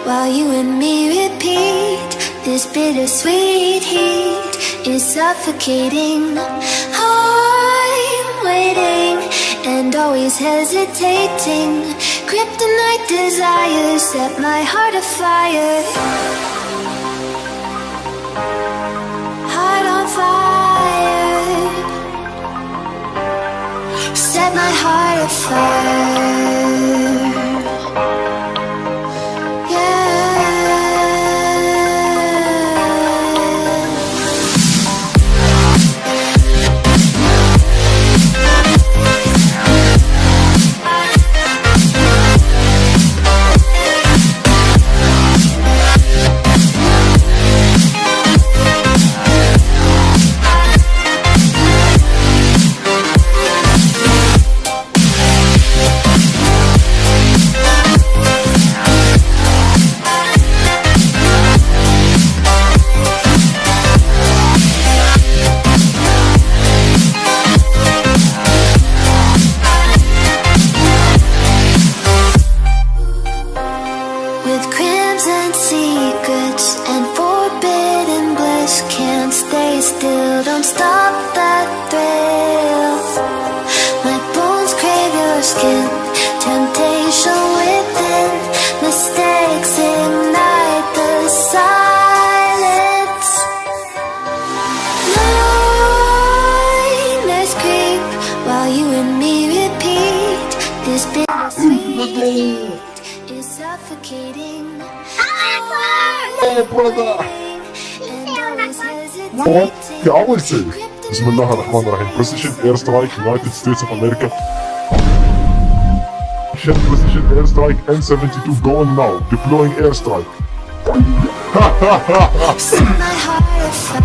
while you and me repeat. This bittersweet heat is suffocating. I'm waiting and always hesitating. Kryptonite desires set my heart afire. Heart on fire. Set my heart afire. كأول شيء بسم الله الرحمن الرحيم. Precision Airstrike United States of America. Precision Airstrike N72 going now. Deploying airstrike. Set my heart afire.